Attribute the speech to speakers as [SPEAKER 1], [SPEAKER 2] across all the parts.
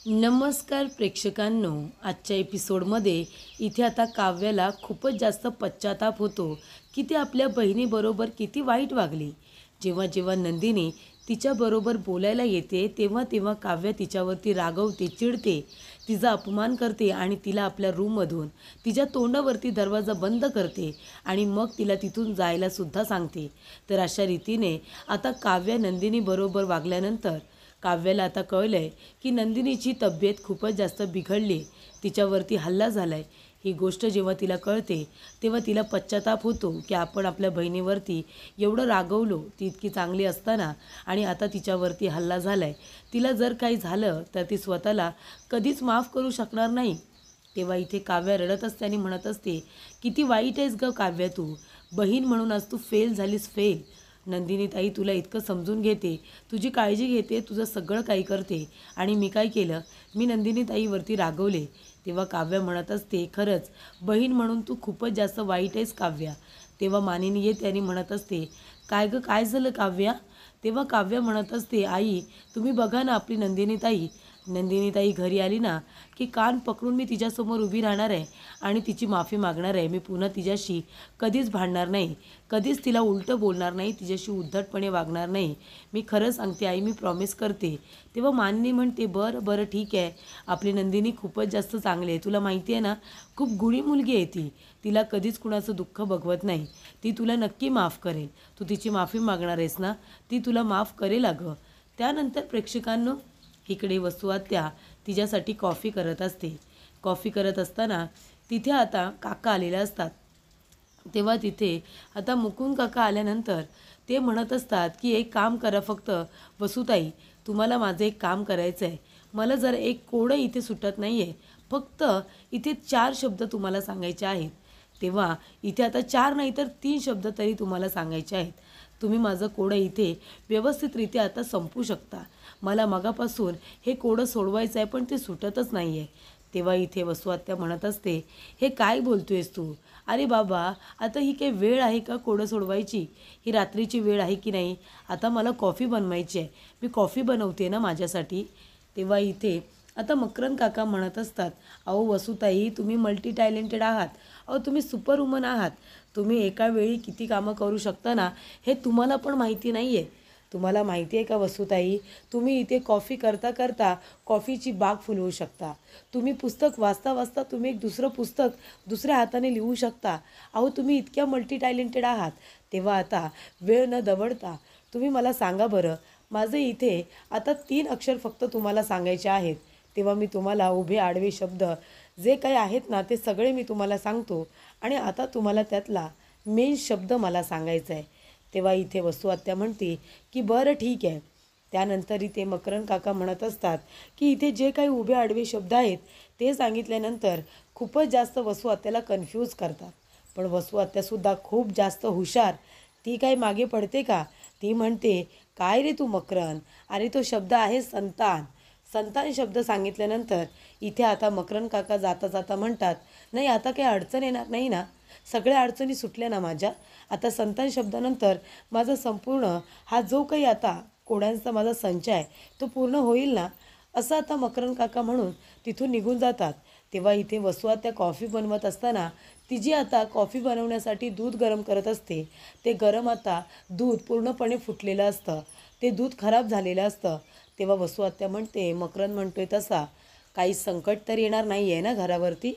[SPEAKER 1] नमस्कार प्रेक्षकांनो, आजच्या एपिसोडमध्ये इथे आता काव्याला खूपच जास्त पश्चाताप होतो की ती आपल्या बहिणीबरोबर किती वाईट वागली। जेव्हा जेव्हा नंदिनी तिच्याबरोबर बोलायला येते तेव्हा तेव्हा काव्य तिच्यावरती रागवते, चिडते, तिचा अपमान करते आणि तिला आपल्या रूममधून तिच्या तोंडावरती दरवाजा बंद करते आणि मग तिला तिथून जायला सुद्धा सांगते। तर अशा रीतीने आता काव्य नंदिनीबरोबर वागल्यानंतर काव्याला आता कळलंय की नंदिनीची तब्येत खूपच जास्त बिघडली, तिच्यावरती हल्ला झालाय। ही गोष्ट जेव्हा तिला कळते तेव्हा तिला पश्चाताप होतो की आपण आपल्या बहिणीवरती एवढं रागवलो, ती इतकी चांगली असताना आणि आता तिच्यावरती हल्ला झालाय। तिला जर काही झालं तर ती स्वतःला कधीच माफ करू शकणार नाही। तेव्हा इथे काव्या रडत असते आणि म्हणत असते, किती वाईट आहेस ग काव्या, तू बहीण म्हणून आज तू फेल झालीस, फेल। नंदिनी ताई तुला इतकं समजून घेते, तुझी काळजी घेते, तुझं सगळं काही करते आणि मी काय केलं, मी नंदिनी ताईवरती रागवले। तेव्हा काव्या म्हणत असते, खरंच बहीण म्हणून तू खूपच जास्त वाईट आहेस काव्या। तेव्हा मानिनी येते आणि म्हणत असते, काय गं काय झालं काव्या? तेव्हा काव्या म्हणत असते, आई तुम्ही बघा ना आपली नंदिनी ताई घरी आली ना की कान पकडून मी तिच्यासमोर उभी राहणार आहे आणि तिची माफी मागणार आहे। मी पुन्हा तिच्याशी कधीच भांडणार नाही, कधीच तिला उलटं बोलणार नाही, तिच्याशी उद्धटपणे वागणार नाही। मी खरं सांगते आई, मी प्रॉमिस करते। तेव्हा मानिनी म्हणते, बरं बरं ठीक आहे, आपली नंदिनी खूपच जास्त चांगली आहे, तुला माहिती आहे ना, खूप गुणी मुलगी आहे ती, तिला कधीच कुणाचं दुःख बघवत नाही, ती तुला नक्की माफ करेल, तू तिची माफी मागणार आहेस ना, ती तुला माफ करेल अगं। त्यानंतर प्रेक्षकांनो, इकडे वसुआत्या तिच्यासाठी कॉफी करत असते। कॉफी करत असताना तिथे आता काका आलेले असतात। तेव्हा तिथे आता मुकुंद काका आल्यानंतर ते म्हणत असतात की एक काम करा, फक्त वसुताई तुम्हाला माझं एक काम करायचं आहे, मला जर एक कोडं इथे सुटत नाही आहे, फक्त इथे 4 शब्द तुम्हाला सांगायचे आहेत। तेव्हा इथे आता 4 नाही तर 3 शब्द तरी तुम्हाला सांगायचे आहेत, तुम्ही माझं कोडं इथे व्यवस्थितरित्या आता संपू शकता। मला मगापासून हे कोडं सोडवायचं आहे पण ते सुटतच नाही आहे। तेव्हा इथे वसुआत्या म्हणत असते, हे काय बोलतोयस तू? अरे बाबा, आता ही काही वेळ आहे का कोडं सोडवायची? ही रात्रीची वेळ आहे की नाही? आता मला कॉफी बनवायची आहे, मी कॉफी बनवते ना माझ्यासाठी। तेव्हा इथे आता मकरंद काका म्हणत असतात, अहो वसुताई तुम्ही मल्टी टॅलेंटेड आहात, अहो तुम्ही सुपरवुमन आहात, तुम्ही एका वेळी किती कामं करू शकता ना, हे तुम्हाला पण माहिती नाही आहे। तुम्हाला माहिती आहे का वसुताई, तुम्ही इथे कॉफी करता करता कॉफीची बाग फुलवू शकता, तुम्ही पुस्तक वाचता वाचता तुम्ही एक दुसरं पुस्तक दुसऱ्या हाताने लिहू शकता, अहो तुम्ही इतक्या मल्टी टॅलेंटेड आहात। तेव्हा आता वेळ न दवडता तुम्ही मला सांगा बरं, माझे इथे आता 3 अक्षर फक्त तुम्हाला सांगायचे आहेत। तेव्हा मी तुम्हाला उभे आडवे शब्द जे काही आहेत ना ते सगळे मी तुम्हाला सांगतो आणि आता तुम्हाला त्यातला मेन शब्द मला सांगायचा आहे। तेव्हा इथे वसुआत्या म्हणते की बरं ठीक आहे। त्यानंतर इथे मकरंद काका म्हणत असतात की इथे जे काही उभे आडवे शब्द आहेत ते सांगितल्यानंतर खूपच जास्त वसुआत्याला कन्फ्यूज करतात। पण वसुआत्यासुद्धा खूप जास्त हुशार, ती काही मागे पडते का? ती म्हणते, काय रे तू मकरंद, अरे तो शब्द आहे संतान। संतान शब्द सांगितल्यानंतर इथे आता मकरंद काका जाता जाता म्हणतात, नाही आता काही अडचण येणार नाही ना, सगळ्या अडचणी सुटल्या ना माझ्या, आता संतान शब्दानंतर माझा संपूर्ण हा जो काही आता कोड्यांचा माझा संच आहे तो पूर्ण होईल ना, असं आता मकरंद काका म्हणून तिथून निघून जातात। तेव्हा इथे वसुआत्या कॉफी बनवत असताना तिची आता कॉफी बनवण्यासाठी दूध गरम करत असते। ते गरम आता दूध पूर्णपणे फुटलेलं असतं, ते दूध खराब झालेलं असतं। तेव्हा वसुआत्या म्हणते, मकरंद म्हणतोय तसा काही संकट तर येणार नाही आहे ना घरावरती।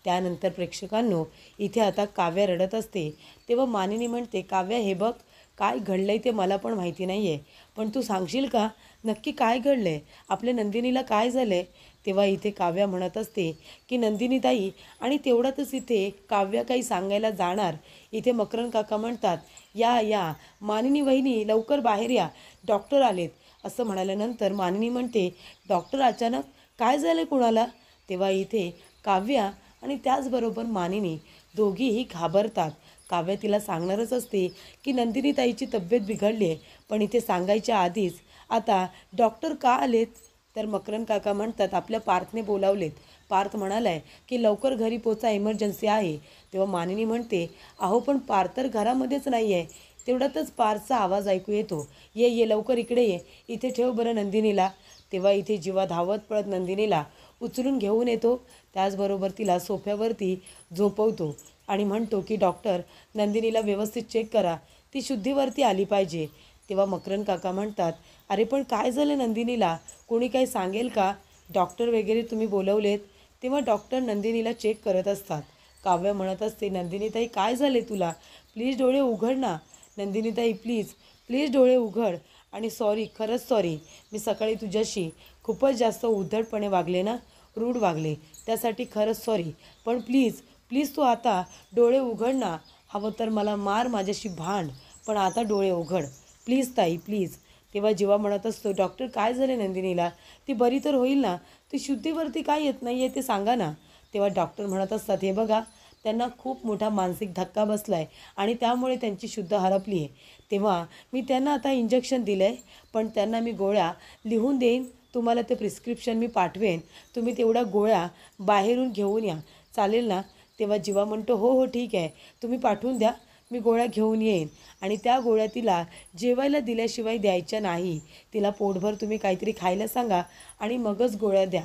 [SPEAKER 1] त्यानंतर प्रेक्षकांनो, इथे आता काव्या रडत असते। तेव्हा मानिनी म्हणते, काव्या हे बघ काय घडलंय ते मला पण माहिती नाही आहे, पण तू सांगशील का नक्की काय घडलंय, आपल्या नंदिनीला काय झालंय? तेव्हा इथे काव्या म्हणत असते की नंदिनी ताई, आणि तेवढ्यातच इथे काव्या काही सांगायला जाणार, इथे मकरंद काका म्हणतात, या या मानिनी वहिनी लवकर बाहेर या, डॉक्टर आलेत। असं म्हणाल्यानंतर मानिनी म्हणते, डॉक्टर अचानक काय झालं कुणाला? तेव्हा इथे काव्या आणि त्याचबरोबर मानिनी दोघीही घाबरतात। काव्या तिला सांगणारच असते की नंदिनी ताईची तब्येत बिघडली आहे, पण इथे सांगायच्या आधीच आता डॉक्टर का आलेत? तर मकरंद काका म्हणतात, आपल्या पार्थने बोलावलेत, पार्थ म्हणालाय की लवकर घरी पोचा, इमर्जन्सी आहे। तेव्हा मानिनी म्हणते, अहो पण पार्थ तर घरामध्येच नाही आहे। तेवढ्यातच पार्थचा आवाज ऐकू येतो, ये ये लवकर इकडे ये, इथे ठेव बरं नंदिनीला। तेव्हा इथे जीवा धावत पळत नंदिनीला उचलून घेऊन येतो. त्याचबरोबर तिला सोफ्यावरती झोपवतो आणि म्हणतो की डॉक्टर नंदिनीला व्यवस्थित चेक करा, ती शुद्धीवरती आली पाहिजे. तेव्हा मकरंद काका म्हणतात, अरे पण काय झालं नंदिनीला, कोणी काही सांगेल का, डॉक्टर वगैरे तुम्ही बोलवलेत. तेव्हा डॉक्टर नंदिनीला चेक करत असतात. काव्य म्हणत असते, नंदिनीताई काय झाले तुला, प्लीज डोळे उघड ना, नंदिनीताई प्लीज प्लीज डोळे उघड. आणि सॉरी, खरंच सॉरी, मी सकाळी तुझ्याशी खूपच जास्त उद्धटपणे वागले ना, रूढ वागले, त्यासाठी खरंच सॉरी. पण प्लीज प्लीज तू आता डोळे उघड ना, हवं तर मला मार, माझ्याशी भांड, पण आता डोळे उघड प्लीज ताई प्लीज. तेव्हा जीवा म्हणत असतो, डॉक्टर काय झाले नंदिनीला, ती बरी तर होईल ना, ती शुद्धीवरती काय येत नाही आहे ते सांगा ना. तेव्हा डॉक्टर म्हणत असतात, हे बघा त्यांना खूप मोठा मानसिक धक्का बसला आहे आणि त्यामुळे त्यांची शुद्ध हरपली आहे. तेव्हा मी त्यांना आता इंजेक्शन दिलं आहे, पण त्यांना मी गोळ्या लिहून देईन, तुम्हाला ते प्रिस्क्रिप्शन मी पाठवेन, तुम्ही तेवढ्या गोळ्या बाहेरून घेऊन या, चालेल ना. तेव्हा जीवा म्हणतो, हो हो ठीक आहे, तुम्ही पाठवून द्या, मी गोळ्या घेऊन येईन. आणि त्या गोळ्या तिला जेवायला दिल्याशिवाय द्यायच्या नाही, तिला पोटभर तुम्ही काहीतरी खायला सांगा आणि मगच गोळ्या द्या.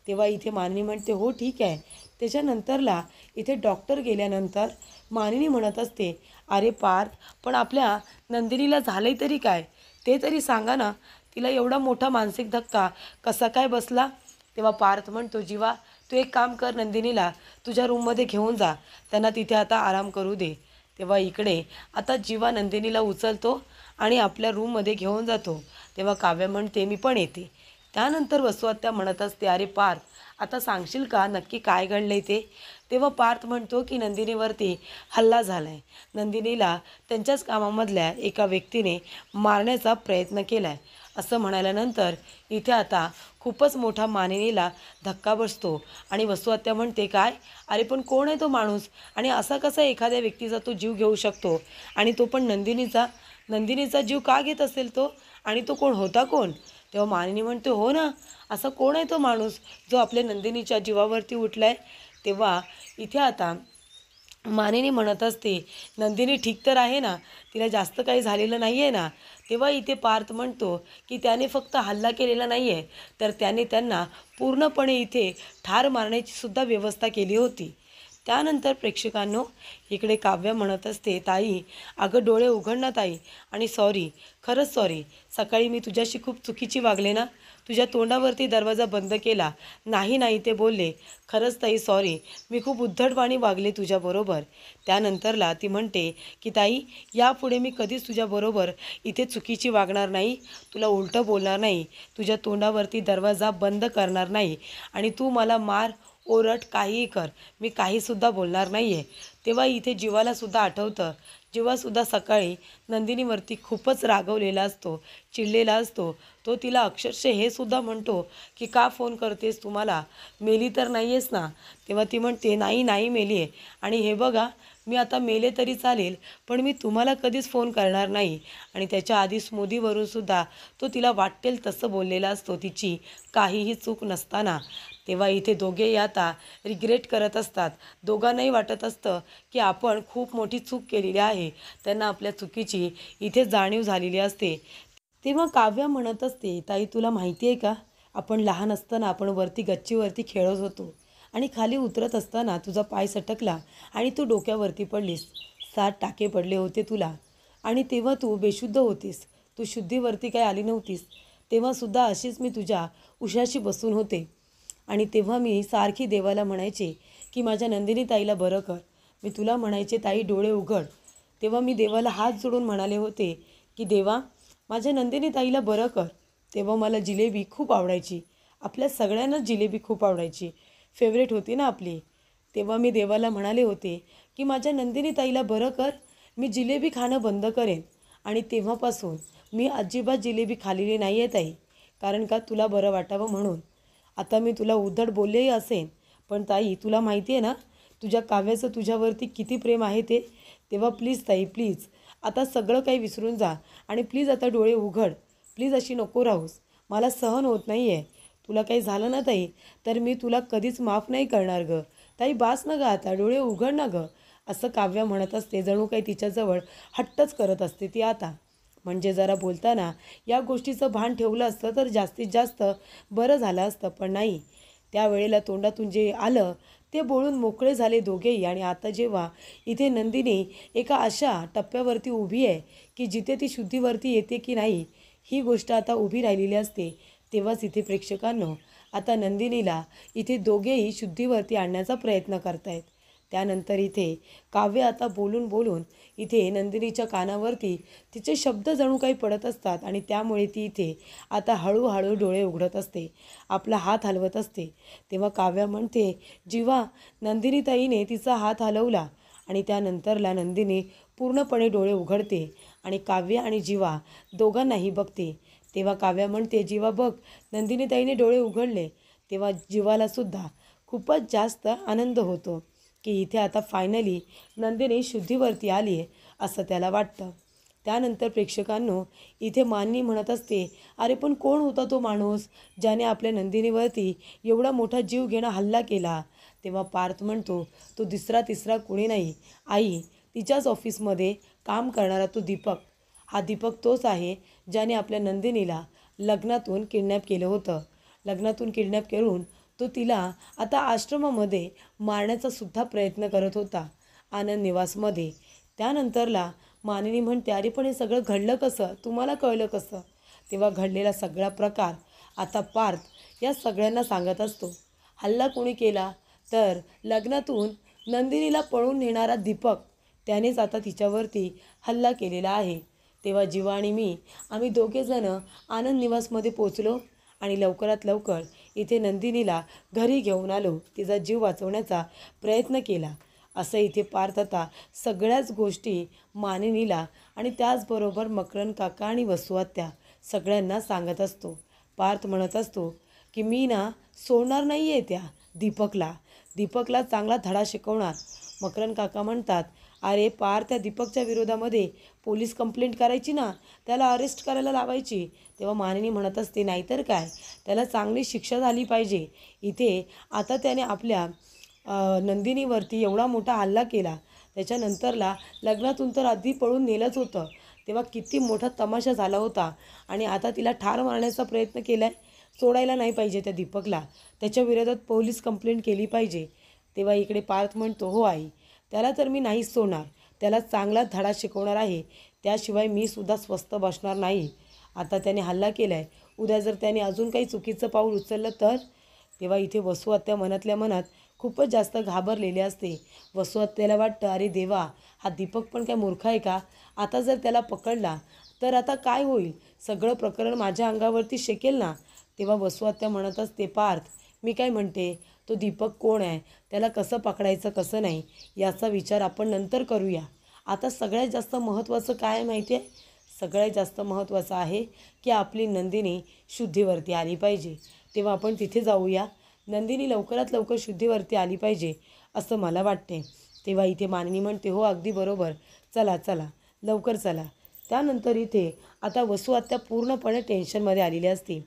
[SPEAKER 1] तेव्हा इथे मानिनी म्हणते, हो ठीक आहे. त्याच्यानंतरला इथे डॉक्टर गेल्यानंतर मानिनी म्हणत असते, अरे पार्थ, पण आपल्या नंदिनीला झालंय तरी काय, ते तरी सांगा ना, तिला एवढा मोठा मानसिक धक्का कसा काय बसला. तेव्हा पार्थ म्हणतो, जीवा तू एक काम कर, नंदिनीला तुझ्या रूममध्ये घेऊन जा, त्यांना तिथे आता आराम करू दे. तेव्हा इकडे आता जीवा नंदिनीला उचलतो आणि आपल्या रूममध्ये घेऊन जातो. तेव्हा काव्य म्हणते, मी पण येते. त्यानंतर वसुआत्या म्हणत असते, अरे पार्थ, आता सांगशील का नक्की काय घडलंय ते. तेव्हा पार्थ म्हणतो की नंदिनीवरती हल्ला झाला आहे, नंदिनीला त्यांच्याच कामामधल्या एका व्यक्तीने मारण्याचा प्रयत्न केला आहे, असं म्हणाल्यानंतर इथे आता खूपच मोठा मानिनीला धक्का बसतो आणि वसुआत्या म्हणते, काय, अरे पण कोण आहे तो माणूस आणि असा कसा एखाद्या व्यक्तीचा तो जीव घेऊ शकतो, आणि तो पण नंदिनीचा जीव का घेत असेल तो, आणि तो कोण होता कोण. तेव्हा मानिनी म्हणते, हो ना, असा कोण आहे तो माणूस जो आपल्या नंदिनीच्या जीवावरती उठला आहे. तेव्हा इथे आता मानिनी म्हणत असते, नंदिनी ठीक तर आहे ना, तिला जास्त काही झालेलं नाही आहे ना. तेव्हा इथे पार्थ म्हणतो की त्याने फक्त हल्ला केलेला नाही आहे, तर त्याने त्यांना पूर्णपणे इथे ठार मारण्याची सुद्धा व्यवस्था केली होती. त्यानंतर प्रेक्षकांनो इकडे काव्य म्हणत असते, ताई अगं डोळे उघड ना ताई, आणि सॉरी, खरंच सॉरी, सकाळी मी तुझ्याशी खूप चुकीची वागले ना, तुझ्या तोंडावरती दरवाजा बंद केला नाही नाही ते बोलले, खरंच ताई सॉरी, मी खूप उद्धटवाणी वागले तुझ्याबरोबर. त्यानंतरला ती म्हणते की ताई यापुढे मी कधीच तुझ्याबरोबर इथे चुकीची वागणार नाही, तुला उलटं बोलणार नाही, तुझ्या तोंडावरती दरवाजा बंद करणार नाही, आणि तू मला मार ओरड काहीही कर, मी काहीसुद्धा बोलणार नाही आहे. तेव्हा इथे जीवालासुद्धा आठवतं, जीवासुद्धा सकाळी नंदिनीवरती खूपच रागवलेला असतो, चिडलेला असतो. तो तिला अक्षरशः हे सुद्धा म्हणतो की का फोन करतेस, तुम्हाला मेली तर नाही आहेस ना. तेव्हा ती म्हणते, नाही नाही मेली आहे, आणि हे बघा मी आता मेले तरी चालेल, पण मी तुम्हाला कधीच फोन करणार नाही. आणि त्याच्या आधी स्मृतीवरूनसुद्धा तो तिला वाटेल तसं बोललेला असतो, तिची काहीही चूक नसताना. तेव्हा इथे दोघेही आता रिग्रेट करत असतात, दोघांनाही वाटत असतं की आपण खूप मोठी चूक केलेली आहे, त्यांना आपल्या चुकीची इथे जाणीव झालेली असते. तेव्हा काव्य म्हणत असते, ताई तुला माहिती आहे का, आपण लहान असताना आपण वरती गच्चीवरती खेळत होतो आणि खाली उतरत असताना तुझा पाय सटकला आणि तू डोक्यावरती पडलीस, 7 टाके पडले होते तुला, आणि तेव्हा तू बेशुद्ध होतीस, तू शुद्धीवरती काही आली नव्हतीस. तेव्हासुद्धा अशीच मी तुझ्या उशाशी बसून होते, आणि तेव्हा मी सारखी देवाला म्हणायचे की माझ्या नंदिनी ताईला बरं कर. मी तुला म्हणायचे, ताई डोळे उघड. तेव्हा मी देवाला हात जोडून म्हणाले होते की देवा माझ्या नंदिनी ताईला बरं कर. तेव्हा मला जिलेबी खूप आवडायची, आपल्या सगळ्यांनाच जिलेबी खूप आवडायची, फेवरेट होती ना आपली. तेव्हा मी देवाला म्हणाले होते की माझ्या नंदिनी ताईला बरं कर, मी जिलेबी खाणं बंद करेन. आणि तेव्हापासून मी अजिबात जिलेबी खाल्लेली नाही आहे ताई, कारण का तुला बरं वाटावं म्हणून. आता मी तुला उद्धट बोललेही असेन, पण ताई तुला माहिती आहे ना तुझ्या काव्याचं तुझ्यावरती किती प्रेम आहे ते. तेव्हा प्लीज ताई प्लीज आता सगळं काही विसरून जा, आणि प्लीज आता डोळे उघड, प्लीज अशी नको राहूस, मला सहन होत नाही आहे. तुला काही झालं ना ताई तर मी तुला कधीच माफ नाही करणार गं, ताई बास ना गं, आता डोळे उघड ना गं, असं काव्य म्हणत असते. जणू काही तिच्याजवळ हट्टच करत असते ती आता. म्हणजे जरा बोलताना या गोष्टीचं भान ठेवलं असतं तर जास्तीत जास्त बरं झालं असतं, पण नाही. त्यावेळेला तोंडातून जे आलं ते बोलून मोकळे झाले दोघेही. आणि आता जेव्हा इथे नंदिनी एका अशा टप्प्यावरती उभी आहे की जिथे ती शुद्धीवरती येते की नाही ही गोष्ट आता उभी राहिलेली असते, तेव्हाच इथे प्रेक्षकांनो आता नंदिनीला इथे दोघेही शुद्धीवरती आणण्याचा प्रयत्न करतायत. त्यानंतर इथे काव्य आता बोलून बोलून इथे नंदिनीच्या कानावरती तिचे शब्द जणू काही पडत असतात आणि त्यामुळे ती इथे आता हळूहळू डोळे उघडत असते, आपला हात हलवत असते. तेव्हा काव्य म्हणते, जीवा. नंदिनीताईने तिचा हात हलवला आणि त्यानंतरला नंदिनी पूर्णपणे डोळे उघडते आणि काव्य आणि जीवा दोघांनाही बघते. तेव्हा काव्य म्हणते, जीवा बघ, नंदिनीताईने डोळे उघडले. तेव्हा जीवालासुद्धा खूपच जास्त आनंद होतो की इथे आता फायनली नंदिनी शुद्धीवरती आली आहे असं त्याला वाटतं. त्यानंतर प्रेक्षकांनो इथे मानिनी म्हणत असते, अरे पण कोण होता तो माणूस ज्याने आपल्या नंदिनीवरती एवढा मोठा जीव घेणा हल्ला केला. तेव्हा पार्थ म्हणतो, तो दुसरा तिसरा कोणी नाही आई, तिच्याच ऑफिसमध्ये काम करणारा तो दीपक. हा दीपक तोच आहे ज्याने आपल्या नंदिनीला लग्नातून किडनॅप केलं होतं. लग्नातून किडनॅप करून तो तिला आता आश्रमामध्ये मारण्याचा सुद्धा प्रयत्न करत होता, आनंद निवासमध्ये. त्यानंतरला मानिनी म्हणते, अरे पण हे सगळं घडलं कसं, तुम्हाला कळलं कसं. तेव्हा घडलेला सगळा प्रकार आता पार्थ या सगळ्यांना सांगत असतो. हल्ला कोणी केला तर लग्नातून नंदिनीला पळून नेणारा दीपक, त्यानेच आता तिच्यावरती हल्ला केलेला आहे. तेव्हा जीवा आणि मी आम्ही दोघेजणं आनंद निवासमध्ये पोचलो आणि लवकरात लवकर इथे नंदिनीला घरी घेऊन आलो, तिचा जीव वाचवण्याचा प्रयत्न केला. असं इथे पार्थ आता सगळ्याच गोष्टी मानिनीला आणि त्याचबरोबर मकरंद काका आणि वसुआत्या सगळ्यांना सांगत असतो. पार्थ म्हणत असतो की मी ना सोडणार नाही आहे त्या दीपकला चांगला धडा शिकवणार. मकरंद काका म्हणतात, अरे पार्थ, त्या दीपकच्या विरोधामध्ये पोलीस कंप्लेंट करायची ना, त्याला अरेस्ट करायला लावायची. तेव्हा मानिनी म्हणत असते, नाहीतर काय, त्याला चांगली शिक्षा झाली पाहिजे. इथे आता त्याने आपल्या नंदिनीवरती एवढा मोठा हल्ला केला, त्याच्यानंतरला लग्नातून तर आधी पळून नेलंच होतं. तेव्हा किती मोठा तमाशा झाला होता आणि आता तिला ठार मारण्याचा प्रयत्न केला आहे. सोडायला नाही पाहिजे त्या दीपकला, त्याच्या विरोधात पोलीस कंप्लेंट केली पाहिजे. तेव्हा इकडे पार्थ म्हणतो, हो आई, त्याला तर मी नाहीच सोडणार, त्याला चांगला धडा शिकवणार आहे, त्याशिवाय मी सुद्धा स्वस्थ बसणार नाही. आता त्याने हल्ला केला आहे, उद्या जर त्याने अजून काही चुकीचं पाऊल उचललं तर. तेव्हा इथे वसुआत्या मनातल्या मनात खूपच जास्त घाबरलेले असते. वसुआत्याला वाटतं, अरे देवा, हा दीपक पण काय मूर्ख आहे का, आता जर त्याला पकडला तर आता काय होईल, सगळं प्रकरण माझ्या अंगावरती शेकेल ना. तेव्हा वसुआत्या म्हणत असते, पार्थ, मी काय म्हणते, तो दीपक कोण आहे, त्याला कसं पकडायचं कसं नाही याचा विचार आपण नंतर करूया. आता सगळ्यात जास्त महत्त्वाचं काय माहिती आहे, सगळ्यात जास्त महत्त्वाचं आहे की आपली नंदिनी शुद्धीवरती आली पाहिजे. तेव्हा आपण तिथे जाऊया, नंदिनी लवकरात लवकर शुद्धीवरती आली पाहिजे असं मला वाटते. तेव्हा इथे मानिनी म्हणते, हो अगदी बरोबर, चला चला लवकर चला. त्यानंतर इथे आता वसुआत्या पूर्णपणे टेन्शनमध्ये आलेली असते.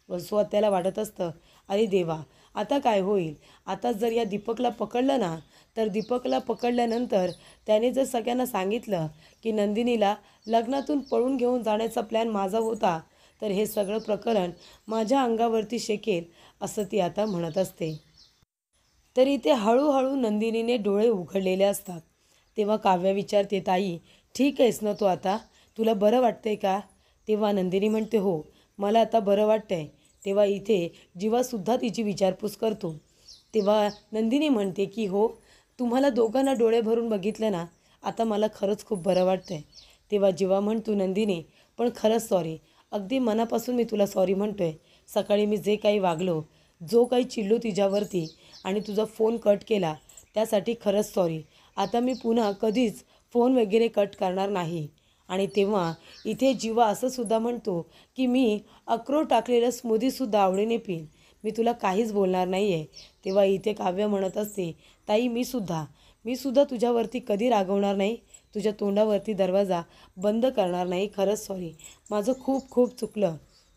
[SPEAKER 1] वसुआत्याला वाटत असतं, अरे देवा, आता काय होईल. आता जर या दीपकला पकडलं ना, तर दीपकला पकडल्यानंतर त्याने जर सगळ्यांना सांगितलं की नंदिनीला लग्नातून पळून घेऊन जाण्याचा प्लॅन माझा होता, तर हे सगळं प्रकरण माझ्या अंगावरती शेकेल असं ती आता म्हणत असते. तर इथे हळूहळू नंदिनीने डोळे उघडलेले असतात. तेव्हा काव्य विचारते, ताई ठीक आहेस ना तू, आता तुला बरं वाटतंय का. तेव्हा नंदिनी म्हणते, हो मला आता बरं वाटतंय. तेव्हा इथे जीवासुद्धा तिची विचारपूस करतो. तेव्हा नंदिनी म्हणते की हो, तुम्हाला दोघांना डोळे भरून बघितलं ना, आता मला खरंच खूप बरं वाटतंय. तेव्हा जीवा म्हणतो, नंदिनी पण खरंच सॉरी, अगदी मनापासून मी तुला सॉरी म्हणतोय. सकाळी मी जे काही वागलो, जो काही चिडलो तिच्यावरती आणि तुझा फोन कट केला त्यासाठी खरंच सॉरी. आता मी पुन्हा कधीच फोन वगैरे कट करणार नाही. आणि तेव्हा इथे जीवा असं सुद्धा म्हणतो की मी अक्रोड टाकलेलं स्मूदीसुद्धा आवडीने पिईन, मी तुला काहीच बोलणार नाही आहे. तेव्हा इथे काव्य म्हणत असते, ताई मी सुद्धा तुझ्यावरती कधी रागवणार नाही, तुझ्या तोंडावरती दरवाजा बंद करणार नाही. खरंच सॉरी, माझं खूप खूप चुकलं.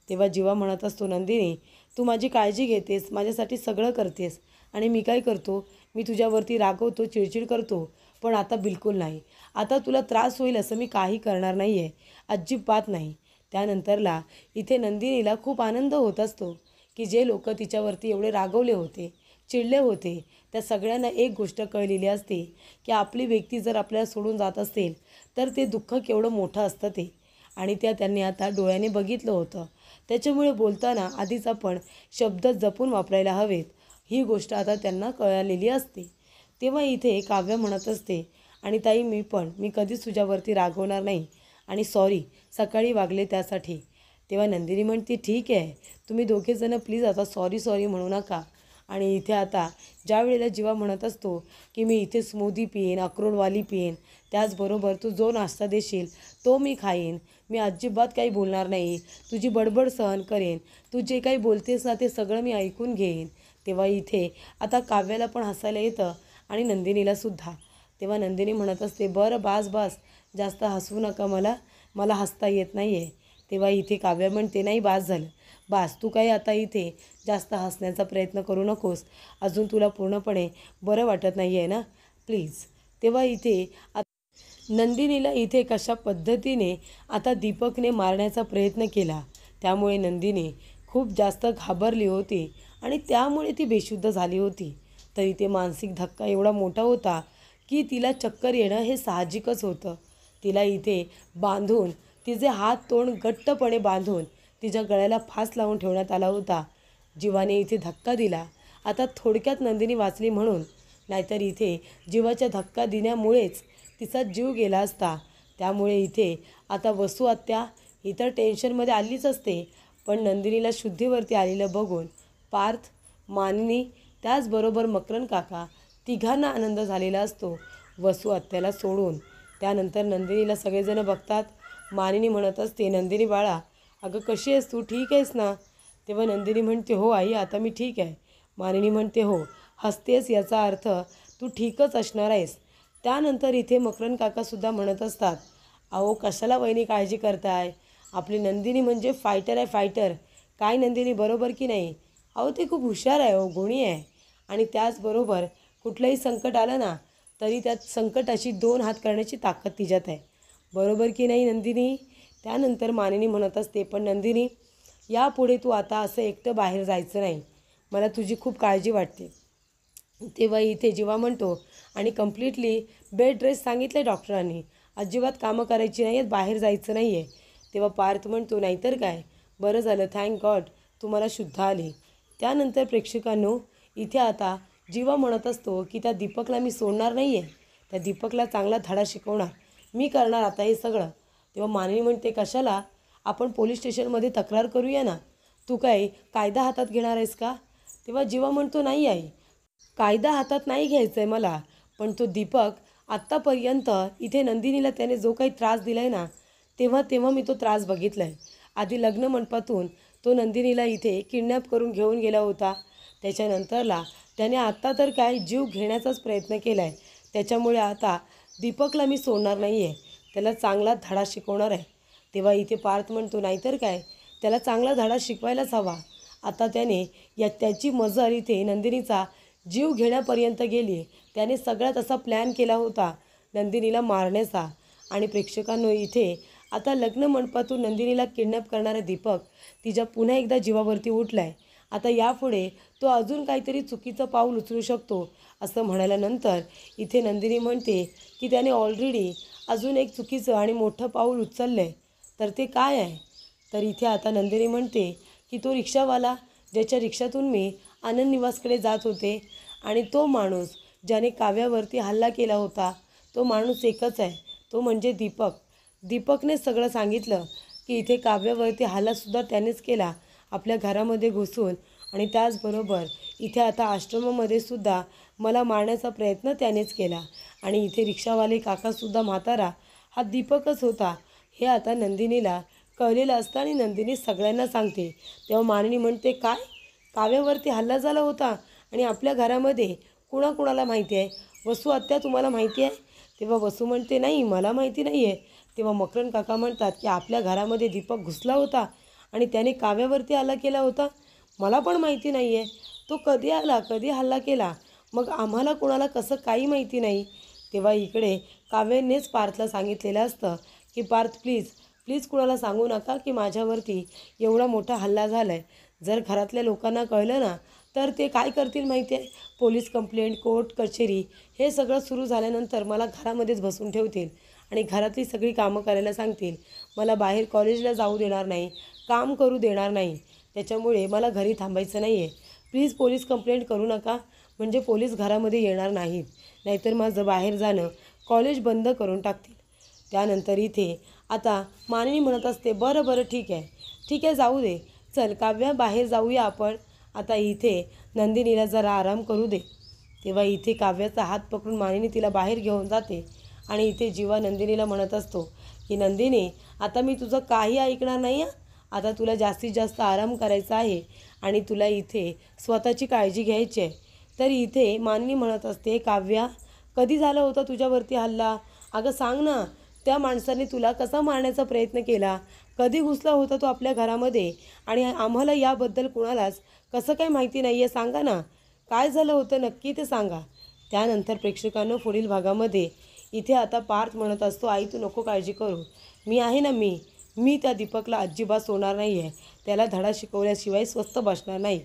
[SPEAKER 1] तेव्हा जीवा म्हणत असतो, नंदिनी तू माझी काळजी घेतेस, माझ्यासाठी सगळं करतेस आणि मी काय करतो, मी तुझ्यावरती रागवतो, चिडचिड करतो, पण आता बिलकुल नाही. आता तुला त्रास होईल असं मी काही करणार नाही आहे, अजिबात नाही. त्यानंतरला इथे नंदिनीला खूप आनंद होत असतो की जे लोक तिच्यावरती एवढे रागवले होते, चिडले होते, त्या सगळ्यांना एक गोष्ट कळलेली असते की आपली व्यक्ती जर आपल्याला सोडून जात असेल तर ते दुःख केवढं मोठं असतं ते. आणि त्यांनी आता डोळ्याने बघितलं होतं. त्याच्यामुळे बोलताना आधीच आपण शब्द जपून वापरायला हवेत, ही गोष्ट आता त्यांना कळलेली असते. तेव्हा इथे काव्य म्हणत असते, आणि ताई मी कधीच तुझ्यावरती रागवणार नाही, आणि सॉरी सकाळी वागले त्यासाठी. तेव्हा नंदिनी म्हणते, ठीक आहे, तुम्ही दोघेजणं प्लीज आता सॉरी सॉरी म्हणू नका. आणि इथे आता ज्या वेळेला जीवा म्हणत असतो की मी इथे स्मूदी पिईन, अक्रोडवाली पिईन, त्याचबरोबर तू जो नाश्ता देशील तो मी खाईन, मी अजिबात काही बोलणार नाही, तुझी बडबड सहन करेन, तू जे काही बोलतेस ना ते सगळं मी ऐकून घेईन. तेव्हा इथे आता काव्याला पण हसायला येतं आणि नंदिनीलासुद्धा. तेव्हा नंदिनी म्हणत असते, बरं बास बास, जास्त हसवू नका, मला हसता येत नाही आहे. तेव्हा इथे काव्य म्हणते, नाही बास झालं, बास, तू काही आता इथे जास्त हसण्याचा प्रयत्न करू नकोस, अजून तुला पूर्णपणे बरं वाटत नाही आहे ना, प्लीज. तेव्हा इथे नंदिनीला इथे कशा पद्धतीने आता दीपकने मारण्याचा प्रयत्न केला, त्यामुळे नंदिनी खूप जास्त घाबरली होती आणि त्यामुळे ती बेशुद्ध झाली होती. तर इथे मानसिक धक्का एवढा मोठा होता की तिला चक्कर येणं हे साहजिकच होतं. तिला इथे बांधून, तिचे हात तोंड घट्टपणे बांधून तिच्या गळ्याला फास लावून ठेवण्यात आला होता. जीवाने इथे धक्का दिला. आता थोडक्यात नंदिनी वाचली म्हणून, नाहीतर इथे जीवाच्या धक्का दिल्यामुळेच तिचा जीव गेला असता. त्यामुळे इथे आता वसू आत्या इतर टेन्शनमध्ये आलीच असते, पण नंदिनीला शुद्धीवरती आलेलं बघून पार्थ, मानिनी, त्याचबरोबर मकरंद काका तिघांना आनंद झालेला असतो वसू आत्याला सोडून. त्यानंतर नंदिनीला सगळेजण बघतात. मानिनी म्हणत असते, नंदिनी बाळा, अगं कशी आहेस तू, ठीक आहेस ना? तेव्हा नंदिनी म्हणते, हो आई, आता मी ठीक आहे. मानिनी म्हणते, हो, हसतेस याचा अर्थ तू ठीकच असणार आहेस. त्यानंतर इथे मकरंद काकासुद्धा म्हणत असतात, अहो कशाला वहिनी काळजी करताय, आपली नंदिनी म्हणजे फायटर आहे, फायटर. काय नंदिनी, बरोबर की नाही? अहो ते खूप हुशार आहे, हो गुणी आहे, आणि त्याचबरोबर कुठलंही संकट आलं ना तरी त्यात संकटाची 2 हात करण्याची ताकद तिच्यात आहे, बरोबर की नाही नंदिनी? त्यानंतर मानिनी म्हणत असते, पण नंदिनी, यापुढे तू आता असं एकटं बाहेर जायचं नाही, मला तुझी खूप काळजी वाटते. तेव्हा इथे जीवा म्हणतो, आणि कम्प्लिटली बेड रेस्ट सांगितलं आहे डॉक्टरांनी, अजिबात कामं करायची नाही आहेत, बाहेर जायचं नाही आहे. तेव्हा पार्थ म्हणतो, नाहीतर काय, बरं झालं, थँक गॉड तुम्हाला शुद्ध आली. त्यानंतर प्रेक्षकांनो, इथे आता जीवा म्हणत असतो की त्या दीपकला मी सोडणार नाही आहे, त्या दीपकला चांगला धडा शिकवणार, मी करणार आता हे सगळं. तेव्हा मानिनी म्हणते, कशाला, आपण पोलीस स्टेशनमध्ये तक्रार करूया ना, तू काय कायदा हातात घेणार आहेस का? तेव्हा जीवा म्हणतो, नाही आई, कायदा हातात नाही घ्यायचा आहे मला, पण तो दीपक आत्तापर्यंत इथे नंदिनीला त्याने जो काही त्रास दिला आहे ना, तेव्हा मी तो त्रास बघितला आहे. आधी लग्न मंडपातून तो नंदिनीला इथे किडनॅप करून घेऊन गेला होता, त्याच्यानंतरला त्याने आत्ता तर काय जीव घेण्याचाच प्रयत्न केला आहे. त्याच्यामुळे आता दीपकला मी सोडणार नाही आहे, त्याला चांगला धडा शिकवणार आहे. तेव्हा इथे पार्थ म्हणतो, नाहीतर काय, त्याला चांगला धडा शिकवायलाच हवा. आता त्याची मजल इथे नंदिनीचा जीव घेण्यापर्यंत गेली. त्याने सगळ्यात असा प्लॅन केला होता नंदिनीला मारण्याचा. आणि प्रेक्षकांनो, इथे आता लग्न मंडपातून नंदिनीला किडनॅप करणारा दीपक तिच्या पुन्हा एकदा जीवावरती उठला आहे. आता यापुढे तो अजून काहीतरी चुकीचं पाऊल उचलू शकतो असं म्हणाल्यानंतर इथे नंदिनी म्हणते की त्याने ऑलरेडी अजून एक चुकीचं आणि मोठं पाऊल उचललं आहे. तर ते काय आहे? तर इथे आता नंदिनी म्हणते की तो रिक्षावाला ज्याच्या रिक्षातून मी आनंद निवासकडे जात होते, आणि तो माणूस ज्याने काव्यावरती हल्ला केला होता, तो माणूस एकच आहे, तो म्हणजे दीपक. दीपकने सगळं सांगितलं की इथे काव्यावरती हल्लासुद्धा त्यानेच केला, आपल्या घरामध्ये घुसून, आणि त्याचबरोबर इथे आता आश्रमामध्ये सुद्धा मला मारण्याचा प्रयत्न त्यानेच केला. आणि इथे रिक्षावाले काकासुद्धा म्हातारा हा दीपकच होता, हे आता नंदिनीला कळलेलं असतं, आणि नंदिनी सगळ्यांना सांगते. तेव्हा मानिनी म्हणते, काय, काव्यावरती हल्ला झाला होता आणि आपल्या घरामध्ये कुणाकुणाला माहिती आहे? वसू आत्या, तुम्हाला माहिती आहे? तेव्हा वसू म्हणते, नाही, मला माहिती नाही आहे. तेव्हा मकरंद काका म्हणतात की आपल्या घरामध्ये दीपक घुसला होता आणि त्याने काव्यावरती हल्ला केला होता, मला पण माहिती नाही आहे, तो कधी आला, कधी हल्ला केला, मग आम्हाला कोणाला कसं काही माहिती नाही. तेव्हा इकडे काव्यानेच पार्थला सांगितलेलं असतं की पार्थ प्लीज प्लीज कुणाला सांगू नका की माझ्यावरती एवढा मोठा हल्ला झाला आहे. जर घरातल्या लोकांना कळलं ना तर ते काय करतील माहिती आहे, पोलीस कंप्लेंट, कोर्ट कचेरी हे सगळं सुरू झाल्यानंतर मला घरामध्येच बसून ठेवतील आणि घरातली सगळी कामं करायला सांगतील. मला बाहेर कॉलेजला जाऊ देणार नाही, काम करू देणार नाही. त्याच्यामुळे मला घरी थांबायचं नाही आहे. प्लीज पोलीस कंप्लेंट करू नका, म्हणजे पोलीस घरामध्ये येणार नाहीत. नाहीतर माझं बाहेर जाणं, कॉलेज बंद करून टाकतील. त्यानंतर इथे आता मानिनी म्हणत असते, बरं बरं ठीक आहे जाऊ दे, चल काव्या बाहेर जाऊया आपण. आता इथे नंदिनीला जरा आराम करू दे. तेव्हा इथे काव्याचा हात पकडून मानिनी तिला बाहेर घेऊन जाते आणि इथे जीवा नंदिनीला म्हणत असतो की नंदिनी आता मी तुझं काही ऐकणार नाही आहे. आता तुला जास्तीत जास्त आराम करायचा आहे आणि तुला इथे स्वतःची काळजी घ्यायची आहे. तर इथे मानिनी म्हणत असते, काव्या कधी झाला होता तुझ्यावरती हल्ला? अगं सांग ना, त्या माणसाने तुला कसा मारण्याचा प्रयत्न केला? कधी घुसला होता तो आपल्या घरामध्ये? आणि आम्हाला याबद्दल कुणालाच कसं काय माहिती नाही आहे, सांगा ना, काय झालं होतं नक्की ते सांगा. त्यानंतर प्रेक्षकांनो पुढील भागामध्ये इथे आता पार्थ म्हणत असतो, आई तू नको काळजी करू, मी आहे ना, मी त्या दीपकला अजिबात सोडणार नाही आहे. त्याला धडा शिकवल्याशिवाय स्वस्थ बसणार नाही.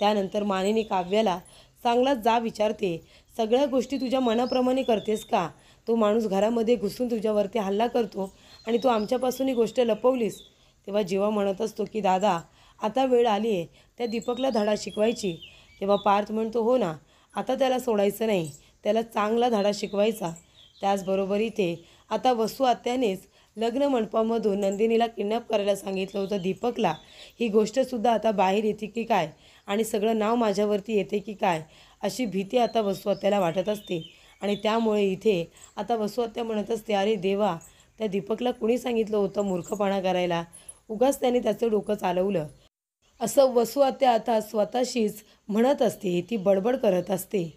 [SPEAKER 1] त्यानंतर मानिनी काव्याला चांगलाच जा विचारते, सगळ्या गोष्टी तुझ्या मनाप्रमाणे करतेस का? तो माणूस घरामध्ये घुसून तुझ्यावरती हल्ला करतो आणि तू आमच्यापासून ही गोष्ट लपवलीस. तेव्हा जीवा म्हणत असतो की दादा आता वेळ आली आहे त्या दीपकला धडा शिकवायची. तेव्हा पार्थ म्हणतो, हो ना, आता त्याला सोडायचं नाही, त्याला चांगला धडा शिकवायचा. त्याचबरोबर इथे आता वसू आत्यानेच लग्न मंडपामधून नंदिनीला किडनॅप करायला सांगितलं होतं दीपकला. ही गोष्टसुद्धा आता बाहेर येते की काय आणि सगळं नाव माझ्यावरती येते की काय, अशी भीती आता वसू आत्याला वाटत असते. आणि त्यामुळे इथे आता वसू आत्या म्हणत असते, अरे देवा, त्या दीपकला कुणी सांगितलं होतं मूर्खपणा करायला? उगाच त्याने त्याचं डोकं चालवलं, असं वसू आत्या आता स्वतःशीच म्हणत असते. ती बडबड करत असते.